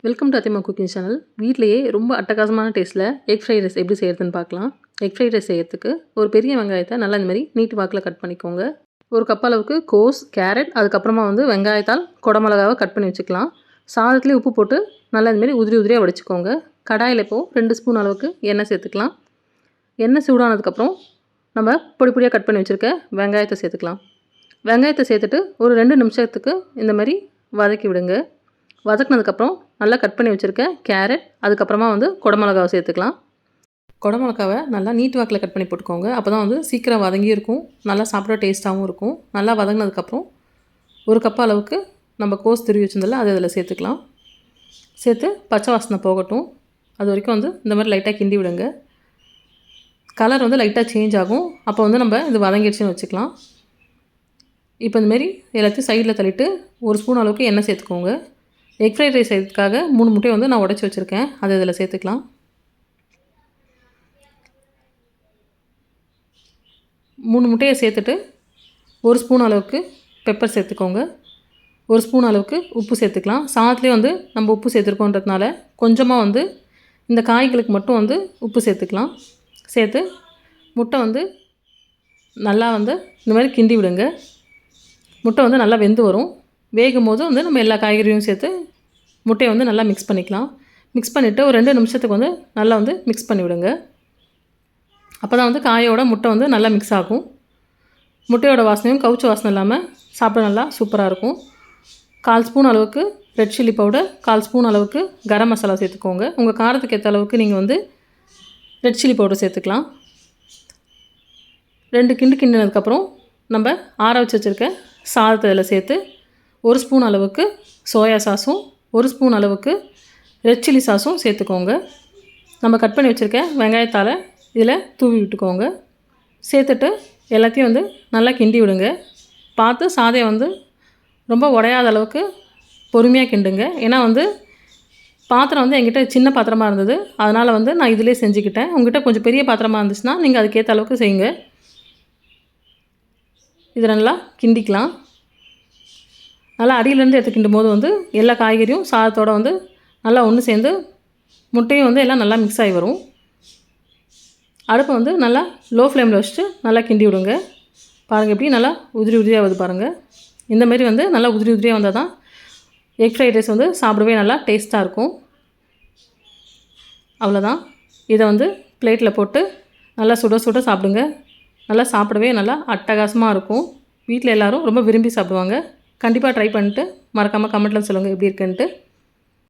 Welcome to Athima cooking channel. வீட்டிலேயே ரொம்ப அட்டகாசமான டேஸ்ட்டில் எக் ஃப்ரைட் ரைஸ் எப்படி செய்கிறதுன்னு பார்க்கலாம். எக் ஃப்ரைட் ரைஸ் செய்கிறதுக்கு ஒரு பெரிய வெங்காயத்தை நல்லா இந்த மாதிரி நீட்டு வாக்கில் கட் பண்ணிக்கோங்க. ஒரு கப் அளவுக்கு கோஸ், கேரட், அதுக்கப்புறமா வெங்காயத்தால் குடமிளகாவை கட் பண்ணி வச்சுக்கலாம். சாதத்துலேயே உப்பு போட்டு நல்லா இந்தமாரி உதிரி உதிரியாக வடிச்சுக்கோங்க. கடாயில் இப்போது 2 ஸ்பூன் அளவுக்கு எண்ணெய் சேர்த்துக்கலாம். எண்ணெய் சூடானதுக்கப்புறம் நம்ம பொடி பொடியாக கட் பண்ணி வச்சுருக்க வெங்காயத்தை சேர்த்துக்கலாம். வெங்காயத்தை சேர்த்துட்டு ஒரு 2 நிமிஷத்துக்கு இந்த மாதிரி வதக்கி விடுங்க. வதக்கினதுக்கப்புறம் நல்லா கட் பண்ணி வச்சுருக்கேன் கேரட், அதுக்கப்புறமா குடமிளகாவை சேர்த்துக்கலாம். குடமிளகாவை நல்லா நீட் வாக்கில் கட் பண்ணி போட்டுக்கோங்க. அப்போ தான் சீக்கிரம் வதங்கி இருக்கும், நல்லா சாப்பிட டேஸ்ட்டாகவும் இருக்கும். நல்லா வதங்கினதுக்கப்புறம் ஒரு கப் அளவுக்கு நம்ம கோஸ் துருவி வச்சிருந்தோம்ல அது அதில் சேர்த்துக்கலாம். சேர்த்து பச்சை வாசனை போகட்டும். அது வரைக்கும் இந்த மாதிரி லைட்டாக கிண்டி விடுங்க. கலர் லைட்டாக சேஞ்ச் ஆகும். அப்போ நம்ம இது வதங்கிடுச்சுன்னு வச்சுக்கலாம். இப்போ இந்தமாரி எல்லாத்தையும் சைடில் தள்ளிட்டு ஒரு ஸ்பூன் அளவுக்கு எண்ணெய் சேர்த்துக்கோங்க. எக் ஃப்ரைட் ரைஸ் செய்யறதுக்காக 3 முட்டையை நான் உடச்சி வச்சுருக்கேன். அதை இதில் சேர்த்துக்கலாம். 3 முட்டையை சேர்த்துட்டு ஒரு ஸ்பூன் அளவுக்கு பெப்பர் சேர்த்துக்கோங்க. ஒரு ஸ்பூன் அளவுக்கு உப்பு சேர்த்துக்கலாம். சாதத்துலேயே நம்ம உப்பு சேர்த்துருக்கோன்றதுனால கொஞ்சமாக இந்த காய்களுக்கு மட்டும் உப்பு சேர்த்துக்கலாம். சேர்த்து முட்டை நல்லா இந்த மாதிரி கிண்டி விடுங்க. முட்டை நல்லா வெந்து வரும். வேகும் போது நம்ம எல்லா காய்கறியும் சேர்த்து முட்டையை நல்லா மிக்ஸ் பண்ணிக்கலாம். மிக்ஸ் பண்ணிவிட்டு ஒரு 2 நிமிஷத்துக்கு நல்லா மிக்ஸ் பண்ணி விடுங்க. அப்போ தான் காயோட முட்டை நல்லா மிக்ஸ் ஆகும். முட்டையோட வாசனையும் கவுச்சி வாசனை இல்லாமல் சாப்பிட நல்லா சூப்பராக இருக்கும். 1/4 ஸ்பூன் அளவுக்கு ரெட் சில்லி பவுடர், 1/4 ஸ்பூன் அளவுக்கு கரம் மசாலா சேர்த்துக்கோங்க. உங்கள் காரத்துக்கு ஏற்ற அளவுக்கு நீங்கள் ரெட் சில்லி பவுடர் சேர்த்துக்கலாம். 2 கிண்டினதுக்கப்புறம் நம்ம ஆற வச்சு வச்சுருக்க சாதத்தை இதில் சேர்த்து ஒரு ஸ்பூன் அளவுக்கு சோயா சாஸும் ஒரு ஸ்பூன் அளவுக்கு ரெட் சில்லி சாஸும் சேர்த்துக்கோங்க. நம்ம கட் பண்ணி வச்சுருக்க வெங்காயத்தால் இதில் தூவி விட்டுக்கோங்க. சேர்த்துட்டு எல்லாத்தையும் நல்லா கிண்டி விடுங்க. பார்த்து சாதம் ரொம்ப உடையாத அளவுக்கு பொறுமையாக கிண்டுங்க. ஏன்னா பாத்திரம் என்கிட்ட சின்ன பாத்திரமாக இருந்தது, அதனால் நான் இதிலே செஞ்சுக்கிட்டேன். உங்கள்கிட்ட கொஞ்சம் பெரிய பாத்திரமாக இருந்துச்சுன்னா நீங்கள் அதுக்கேற்ற அளவுக்கு செய்யுங்க. இதை நல்லா கிண்டிக்கலாம். நல்லா அடியிலேருந்து எடுத்து கிண்டும் போது எல்லா காய்கறியும் சாதத்தோடு நல்லா ஒன்று சேர்ந்து முட்டையும் எல்லாம் நல்லா மிக்ஸ் ஆகி வரும். அடுப்பை நல்லா லோ ஃப்ளேமில் வச்சுட்டு நல்லா கிண்டி விடுங்க. பாருங்கள் எப்படி நல்லா உதிரி உதிரியாக வருது பாருங்கள். இந்தமாரி நல்லா உதிரி உதிரியாக வந்தால் தான் எக் ஃப்ரைட் ரைஸ் சாப்பிடவே நல்லா டேஸ்ட்டாக இருக்கும். அவ்வளோதான். இதை பிளேட்டில் போட்டு நல்லா சுட சுட சாப்பிடுங்க. நல்லா சாப்பிடவே நல்லா அட்டகாசமாக இருக்கும். வீட்டில் எல்லோரும் ரொம்ப விரும்பி சாப்பிடுவாங்க. கண்டிப்பாக ட்ரை பண்ணிட்டு மறக்காமல் கமெண்ட்டில் சொல்லுங்கள் எப்படி இருக்குன்ட்டு.